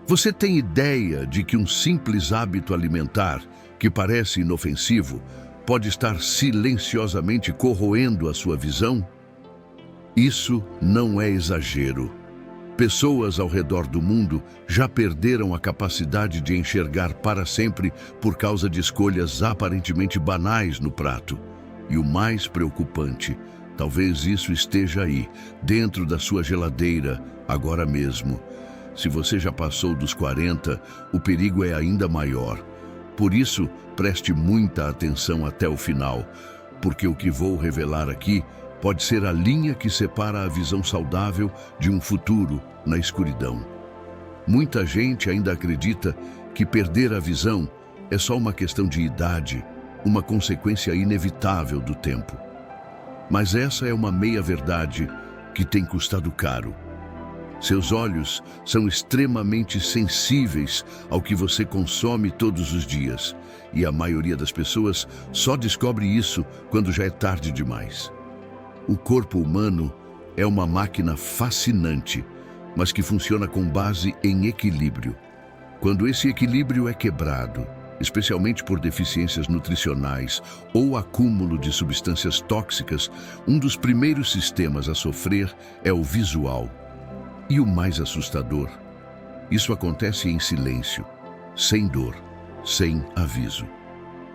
Você tem ideia de que um simples hábito alimentar, que parece inofensivo, pode estar silenciosamente corroendo a sua visão? Isso não é exagero. Pessoas ao redor do mundo já perderam a capacidade de enxergar para sempre por causa de escolhas aparentemente banais no prato. E o mais preocupante, talvez isso esteja aí, dentro da sua geladeira, agora mesmo. Se você já passou dos 40, o perigo é ainda maior. Por isso, preste muita atenção até o final, porque o que vou revelar aqui pode ser a linha que separa a visão saudável de um futuro na escuridão. Muita gente ainda acredita que perder a visão é só uma questão de idade, uma consequência inevitável do tempo. Mas essa é uma meia-verdade que tem custado caro. Seus olhos são extremamente sensíveis ao que você consome todos os dias, e a maioria das pessoas só descobre isso quando já é tarde demais. O corpo humano é uma máquina fascinante, mas que funciona com base em equilíbrio. Quando esse equilíbrio é quebrado, especialmente por deficiências nutricionais ou acúmulo de substâncias tóxicas, um dos primeiros sistemas a sofrer é o visual. E o mais assustador, isso acontece em silêncio, sem dor, sem aviso.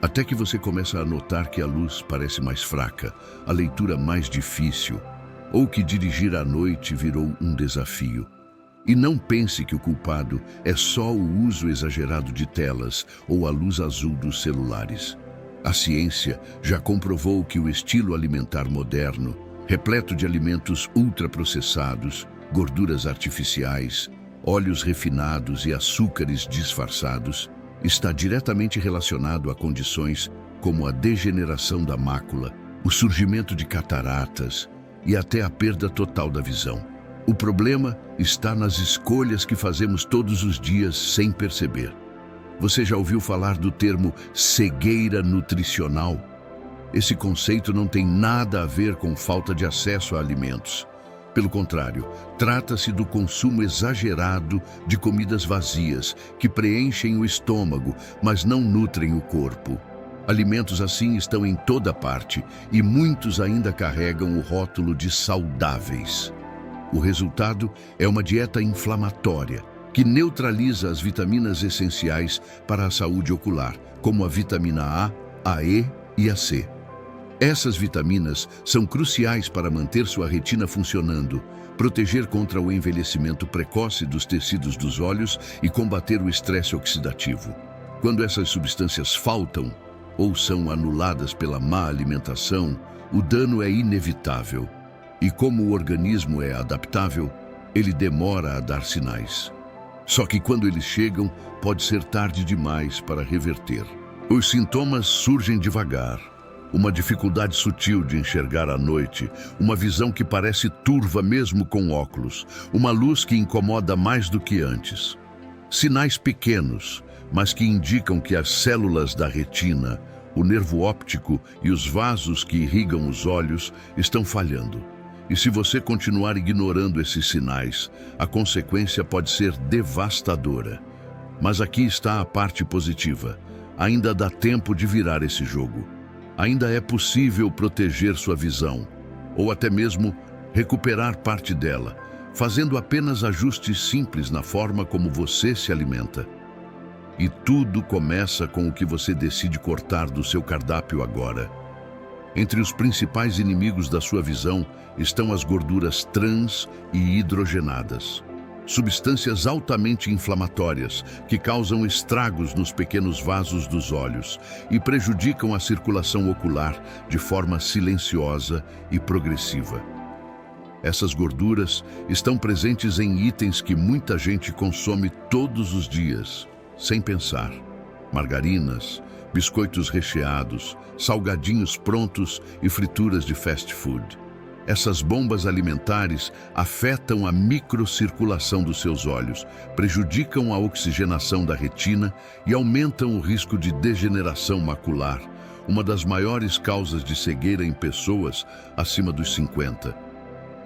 Até que você começa a notar que a luz parece mais fraca, a leitura mais difícil, ou que dirigir à noite virou um desafio. E não pense que o culpado é só o uso exagerado de telas ou a luz azul dos celulares. A ciência já comprovou que o estilo alimentar moderno, repleto de alimentos ultraprocessados, gorduras artificiais, óleos refinados e açúcares disfarçados, está diretamente relacionado a condições como a degeneração da mácula, o surgimento de cataratas e até a perda total da visão. O problema está nas escolhas que fazemos todos os dias sem perceber. Você já ouviu falar do termo cegueira nutricional? Esse conceito não tem nada a ver com falta de acesso a alimentos. Pelo contrário, trata-se do consumo exagerado de comidas vazias, que preenchem o estômago, mas não nutrem o corpo. Alimentos assim estão em toda parte e muitos ainda carregam o rótulo de saudáveis. O resultado é uma dieta inflamatória, que neutraliza as vitaminas essenciais para a saúde ocular, como a vitamina A, E e a C. Essas vitaminas são cruciais para manter sua retina funcionando, proteger contra o envelhecimento precoce dos tecidos dos olhos e combater o estresse oxidativo. Quando essas substâncias faltam ou são anuladas pela má alimentação, o dano é inevitável. E como o organismo é adaptável, ele demora a dar sinais. Só que quando eles chegam, pode ser tarde demais para reverter. Os sintomas surgem devagar. Uma dificuldade sutil de enxergar à noite, uma visão que parece turva mesmo com óculos, uma luz que incomoda mais do que antes. Sinais pequenos, mas que indicam que as células da retina, o nervo óptico e os vasos que irrigam os olhos estão falhando. E se você continuar ignorando esses sinais, a consequência pode ser devastadora. Mas aqui está a parte positiva. Ainda dá tempo de virar esse jogo. Ainda é possível proteger sua visão, ou até mesmo recuperar parte dela, fazendo apenas ajustes simples na forma como você se alimenta. E tudo começa com o que você decide cortar do seu cardápio agora. Entre os principais inimigos da sua visão estão as gorduras trans e hidrogenadas. Substâncias altamente inflamatórias que causam estragos nos pequenos vasos dos olhos e prejudicam a circulação ocular de forma silenciosa e progressiva. Essas gorduras estão presentes em itens que muita gente consome todos os dias, sem pensar. Margarinas, biscoitos recheados, salgadinhos prontos e frituras de fast food. Essas bombas alimentares afetam a microcirculação dos seus olhos, prejudicam a oxigenação da retina e aumentam o risco de degeneração macular, uma das maiores causas de cegueira em pessoas acima dos 50.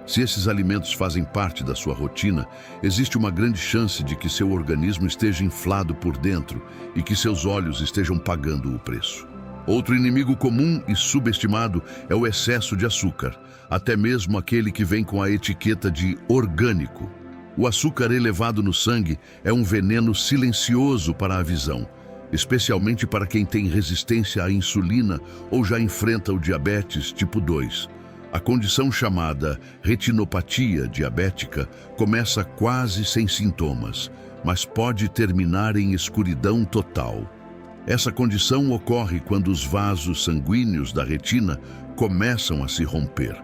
Se esses alimentos fazem parte da sua rotina, existe uma grande chance de que seu organismo esteja inflado por dentro e que seus olhos estejam pagando o preço. Outro inimigo comum e subestimado é o excesso de açúcar, até mesmo aquele que vem com a etiqueta de orgânico. O açúcar elevado no sangue é um veneno silencioso para a visão, especialmente para quem tem resistência à insulina ou já enfrenta o diabetes tipo 2. A condição chamada retinopatia diabética começa quase sem sintomas, mas pode terminar em escuridão total. Essa condição ocorre quando os vasos sanguíneos da retina começam a se romper,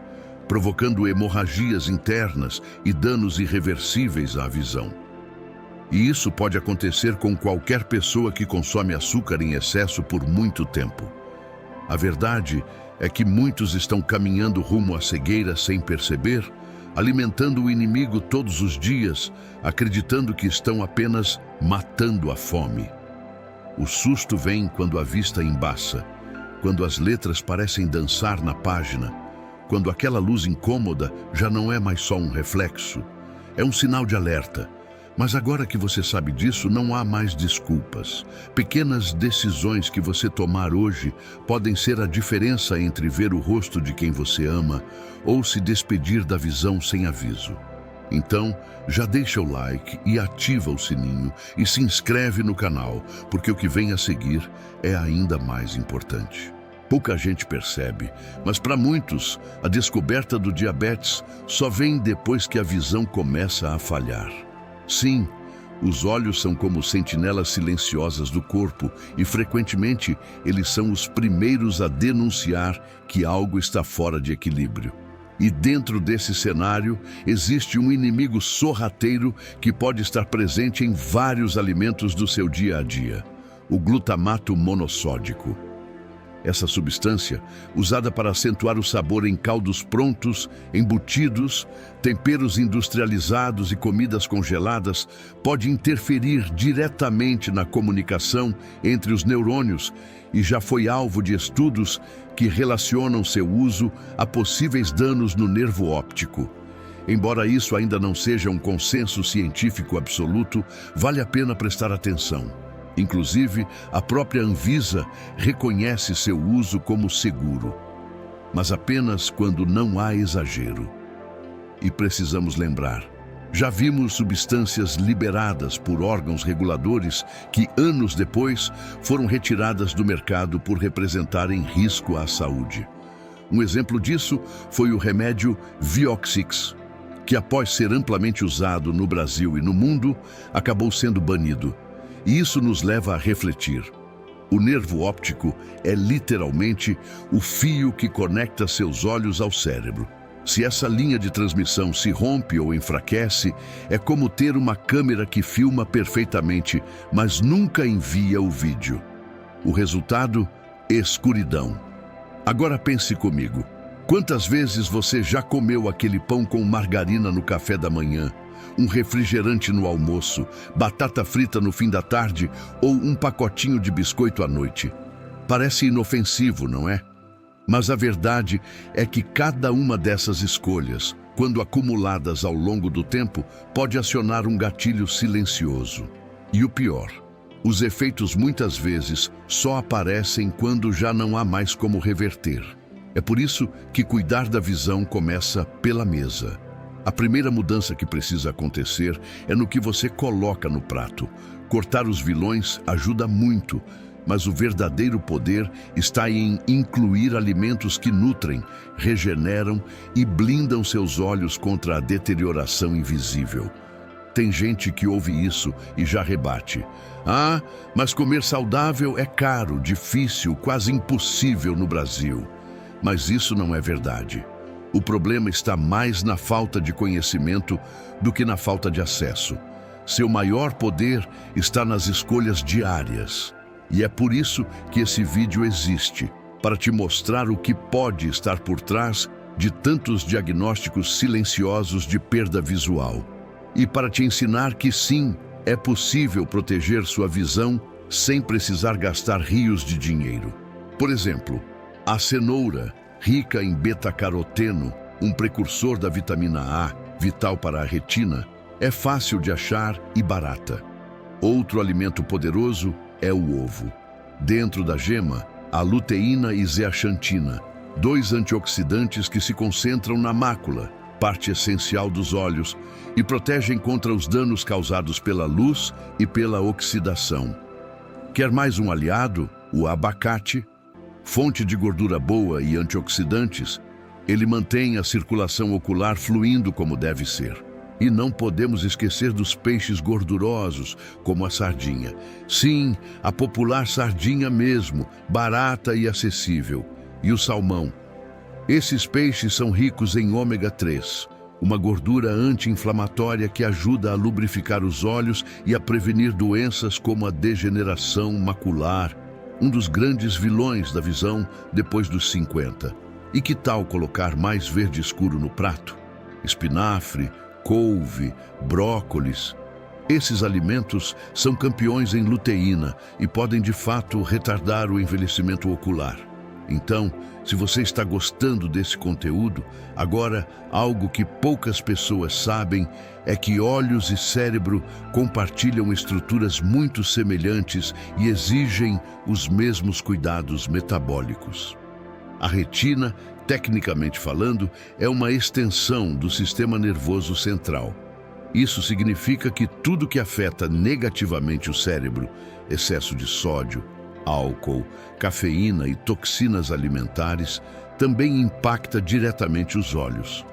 provocando hemorragias internas e danos irreversíveis à visão. E isso pode acontecer com qualquer pessoa que consome açúcar em excesso por muito tempo. A verdade é que muitos estão caminhando rumo à cegueira sem perceber, alimentando o inimigo todos os dias, acreditando que estão apenas matando a fome. O susto vem quando a vista embaça, quando as letras parecem dançar na página, quando aquela luz incômoda já não é mais só um reflexo. É um sinal de alerta. Mas agora que você sabe disso, não há mais desculpas. Pequenas decisões que você tomar hoje podem ser a diferença entre ver o rosto de quem você ama ou se despedir da visão sem aviso. Então, já deixa o like e ativa o sininho e se inscreve no canal, porque o que vem a seguir é ainda mais importante. Pouca gente percebe, mas para muitos, a descoberta do diabetes só vem depois que a visão começa a falhar. Sim, os olhos são como sentinelas silenciosas do corpo e, frequentemente, eles são os primeiros a denunciar que algo está fora de equilíbrio. E dentro desse cenário, existe um inimigo sorrateiro que pode estar presente em vários alimentos do seu dia a dia: o glutamato monossódico. Essa substância, usada para acentuar o sabor em caldos prontos, embutidos, temperos industrializados e comidas congeladas, pode interferir diretamente na comunicação entre os neurônios e já foi alvo de estudos que relacionam seu uso a possíveis danos no nervo óptico. Embora isso ainda não seja um consenso científico absoluto, vale a pena prestar atenção. Inclusive, a própria Anvisa reconhece seu uso como seguro, mas apenas quando não há exagero. E precisamos lembrar, já vimos substâncias liberadas por órgãos reguladores que, anos depois, foram retiradas do mercado por representarem risco à saúde. Um exemplo disso foi o remédio Vioxx, que após ser amplamente usado no Brasil e no mundo, acabou sendo banido. E isso nos leva a refletir. O nervo óptico é literalmente o fio que conecta seus olhos ao cérebro. Se essa linha de transmissão se rompe ou enfraquece, é como ter uma câmera que filma perfeitamente, mas nunca envia o vídeo. O resultado? Escuridão. Agora pense comigo. Quantas vezes você já comeu aquele pão com margarina no café da manhã, um refrigerante no almoço, batata frita no fim da tarde ou um pacotinho de biscoito à noite? Parece inofensivo, não é? Mas a verdade é que cada uma dessas escolhas, quando acumuladas ao longo do tempo, pode acionar um gatilho silencioso. E o pior, os efeitos muitas vezes só aparecem quando já não há mais como reverter. É por isso que cuidar da visão começa pela mesa. A primeira mudança que precisa acontecer é no que você coloca no prato. Cortar os vilões ajuda muito, mas o verdadeiro poder está em incluir alimentos que nutrem, regeneram e blindam seus olhos contra a deterioração invisível. Tem gente que ouve isso e já rebate. Ah, mas comer saudável é caro, difícil, quase impossível no Brasil. Mas isso não é verdade. O problema está mais na falta de conhecimento do que na falta de acesso. Seu maior poder está nas escolhas diárias. E é por isso que esse vídeo existe, para te mostrar o que pode estar por trás de tantos diagnósticos silenciosos de perda visual. E para te ensinar que sim, é possível proteger sua visão sem precisar gastar rios de dinheiro. Por exemplo, a cenoura, rica em beta-caroteno, um precursor da vitamina A, vital para a retina, é fácil de achar e barata. Outro alimento poderoso é o ovo. Dentro da gema, há luteína e zeaxantina, dois antioxidantes que se concentram na mácula, parte essencial dos olhos, e protegem contra os danos causados pela luz e pela oxidação. Quer mais um aliado? O abacate. Fonte de gordura boa e antioxidantes, ele mantém a circulação ocular fluindo como deve ser. E não podemos esquecer dos peixes gordurosos, como a sardinha. Sim, a popular sardinha mesmo, barata e acessível. E o salmão. Esses peixes são ricos em ômega 3, uma gordura anti-inflamatória que ajuda a lubrificar os olhos e a prevenir doenças como a degeneração macular, um dos grandes vilões da visão depois dos 50. E que tal colocar mais verde escuro no prato? Espinafre, couve, brócolis. Esses alimentos são campeões em luteína e podem de fato retardar o envelhecimento ocular. Então, se você está gostando desse conteúdo, agora algo que poucas pessoas sabem é que olhos e cérebro compartilham estruturas muito semelhantes e exigem os mesmos cuidados metabólicos. A retina, tecnicamente falando, é uma extensão do sistema nervoso central. Isso significa que tudo que afeta negativamente o cérebro, excesso de sódio, álcool, cafeína e toxinas alimentares, também impacta diretamente os olhos.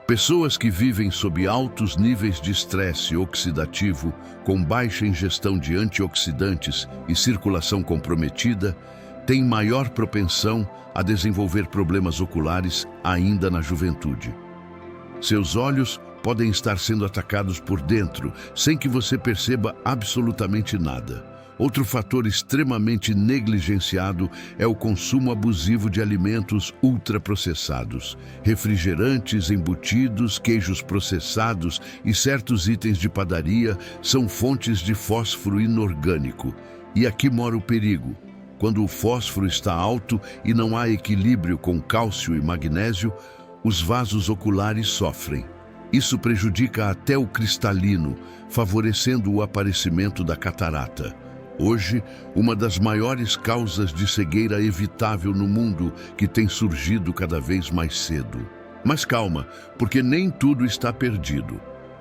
Pessoas que vivem sob altos níveis de estresse oxidativo, com baixa ingestão de antioxidantes e circulação comprometida, têm maior propensão a desenvolver problemas oculares ainda na juventude. Seus olhos podem estar sendo atacados por dentro, sem que você perceba absolutamente nada. Outro fator extremamente negligenciado é o consumo abusivo de alimentos ultraprocessados. Refrigerantes, embutidos, queijos processados e certos itens de padaria são fontes de fósforo inorgânico. E aqui mora o perigo. Quando o fósforo está alto e não há equilíbrio com cálcio e magnésio, os vasos oculares sofrem. Isso prejudica até o cristalino, favorecendo o aparecimento da catarata. Hoje, uma das maiores causas de cegueira evitável no mundo, que tem surgido cada vez mais cedo. Mas calma, porque nem tudo está perdido.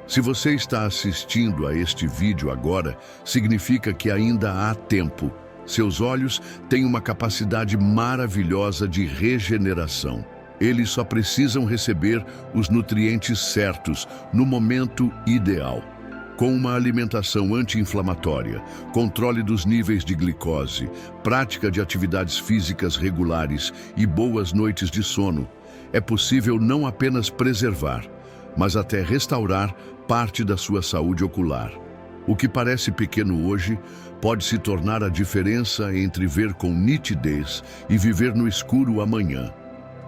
Se você está assistindo a este vídeo agora, significa que ainda há tempo. Seus olhos têm uma capacidade maravilhosa de regeneração. Eles só precisam receber os nutrientes certos no momento ideal. Com uma alimentação anti-inflamatória, controle dos níveis de glicose, prática de atividades físicas regulares e boas noites de sono, é possível não apenas preservar, mas até restaurar parte da sua saúde ocular. O que parece pequeno hoje pode se tornar a diferença entre ver com nitidez e viver no escuro amanhã.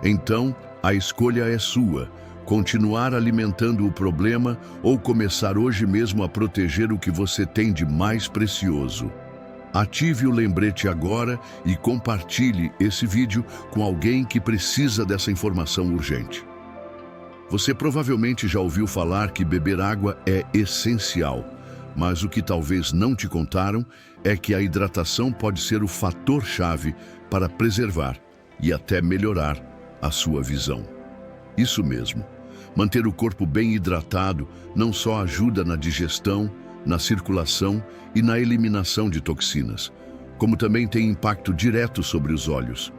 Então, a escolha é sua. Continuar alimentando o problema ou começar hoje mesmo a proteger o que você tem de mais precioso. Ative o lembrete agora e compartilhe esse vídeo com alguém que precisa dessa informação urgente. Você provavelmente já ouviu falar que beber água é essencial, mas o que talvez não te contaram é que a hidratação pode ser o fator-chave para preservar e até melhorar a sua visão. Isso mesmo. Manter o corpo bem hidratado não só ajuda na digestão, na circulação e na eliminação de toxinas, como também tem impacto direto sobre os olhos.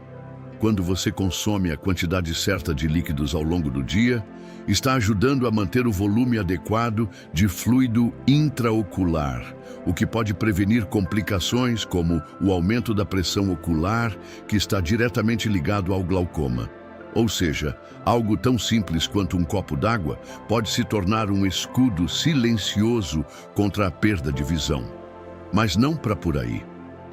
Quando você consome a quantidade certa de líquidos ao longo do dia, está ajudando a manter o volume adequado de fluido intraocular, o que pode prevenir complicações como o aumento da pressão ocular, que está diretamente ligado ao glaucoma. Ou seja, algo tão simples quanto um copo d'água pode se tornar um escudo silencioso contra a perda de visão. Mas não para por aí.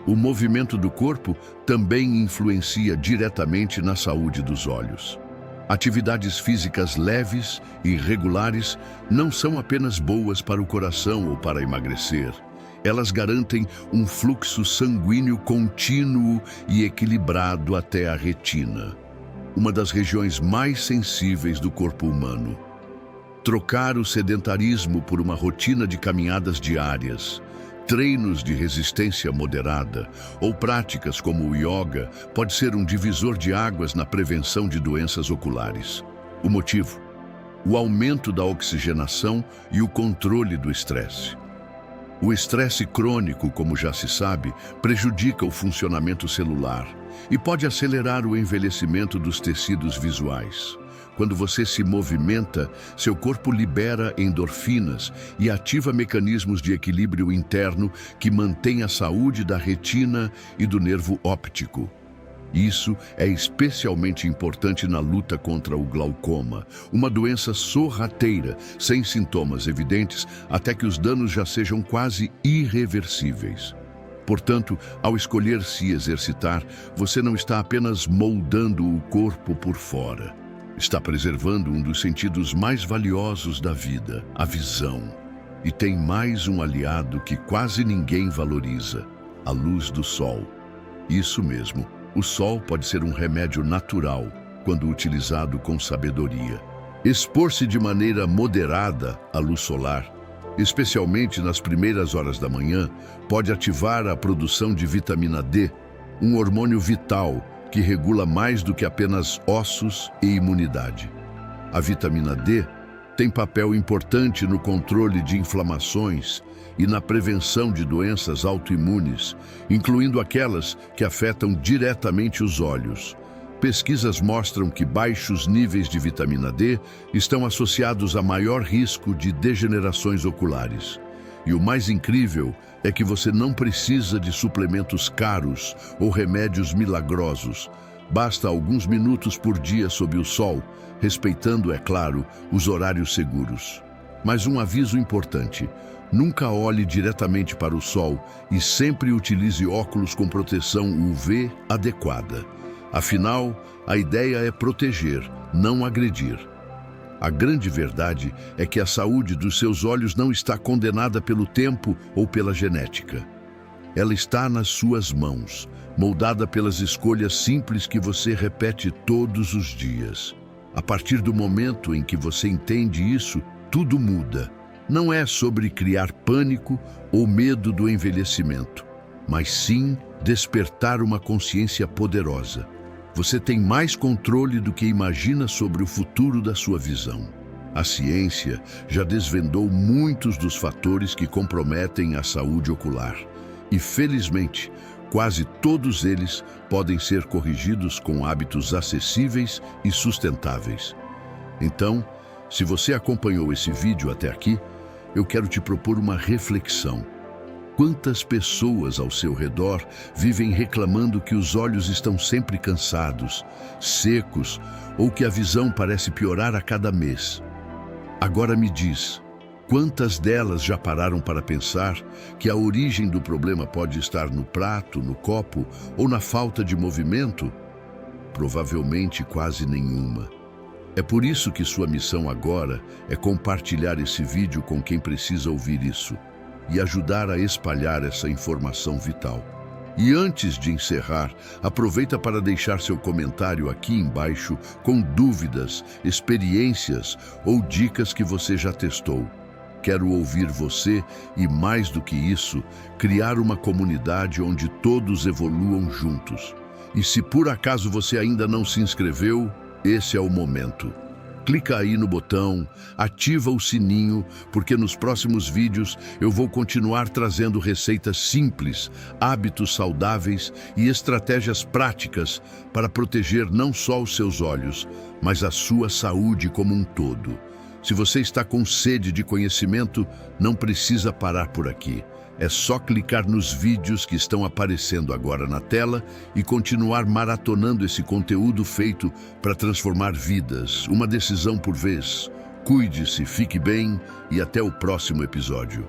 O movimento do corpo também influencia diretamente na saúde dos olhos. Atividades físicas leves e regulares não são apenas boas para o coração ou para emagrecer. Elas garantem um fluxo sanguíneo contínuo e equilibrado até a retina. uma das regiões mais sensíveis do corpo humano. Trocar o sedentarismo por uma rotina de caminhadas diárias, treinos de resistência moderada ou práticas como o yoga pode ser um divisor de águas na prevenção de doenças oculares. O motivo? O aumento da oxigenação e o controle do estresse. O estresse crônico, como já se sabe, prejudica o funcionamento celular e pode acelerar o envelhecimento dos tecidos visuais. Quando você se movimenta, seu corpo libera endorfinas e ativa mecanismos de equilíbrio interno que mantêm a saúde da retina e do nervo óptico. Isso é especialmente importante na luta contra o glaucoma, uma doença sorrateira, sem sintomas evidentes, até que os danos já sejam quase irreversíveis. Portanto, ao escolher se exercitar, você não está apenas moldando o corpo por fora. Está preservando um dos sentidos mais valiosos da vida, a visão. E tem mais um aliado que quase ninguém valoriza: a luz do sol. Isso mesmo. O sol pode ser um remédio natural quando utilizado com sabedoria. Expor-se de maneira moderada à luz solar, especialmente nas primeiras horas da manhã, pode ativar a produção de vitamina D, um hormônio vital que regula mais do que apenas ossos e imunidade. A vitamina D tem papel importante no controle de inflamações e na prevenção de doenças autoimunes, incluindo aquelas que afetam diretamente os olhos. Pesquisas mostram que baixos níveis de vitamina D estão associados a maior risco de degenerações oculares. E o mais incrível é que você não precisa de suplementos caros ou remédios milagrosos. Basta alguns minutos por dia sob o sol, respeitando, é claro, os horários seguros. Mas um aviso importante: nunca olhe diretamente para o sol e sempre utilize óculos com proteção UV adequada. Afinal, a ideia é proteger, não agredir. A grande verdade é que a saúde dos seus olhos não está condenada pelo tempo ou pela genética. Ela está nas suas mãos, moldada pelas escolhas simples que você repete todos os dias. A partir do momento em que você entende isso, tudo muda. Não é sobre criar pânico ou medo do envelhecimento, mas sim despertar uma consciência poderosa. Você tem mais controle do que imagina sobre o futuro da sua visão. A ciência já desvendou muitos dos fatores que comprometem a saúde ocular. E, felizmente, quase todos eles podem ser corrigidos com hábitos acessíveis e sustentáveis. Então, se você acompanhou esse vídeo até aqui, eu quero te propor uma reflexão. Quantas pessoas ao seu redor vivem reclamando que os olhos estão sempre cansados, secos ou que a visão parece piorar a cada mês? Agora me diz, quantas delas já pararam para pensar que a origem do problema pode estar no prato, no copo ou na falta de movimento? Provavelmente quase nenhuma. É por isso que sua missão agora é compartilhar esse vídeo com quem precisa ouvir isso e ajudar a espalhar essa informação vital. E antes de encerrar, aproveita para deixar seu comentário aqui embaixo com dúvidas, experiências ou dicas que você já testou. Quero ouvir você e, mais do que isso, criar uma comunidade onde todos evoluam juntos. E se por acaso você ainda não se inscreveu, esse é o momento. Clica aí no botão, ativa o sininho, porque nos próximos vídeos eu vou continuar trazendo receitas simples, hábitos saudáveis e estratégias práticas para proteger não só os seus olhos, mas a sua saúde como um todo. Se você está com sede de conhecimento, não precisa parar por aqui. É só clicar nos vídeos que estão aparecendo agora na tela e continuar maratonando esse conteúdo feito para transformar vidas, uma decisão por vez. Cuide-se, fique bem e até o próximo episódio.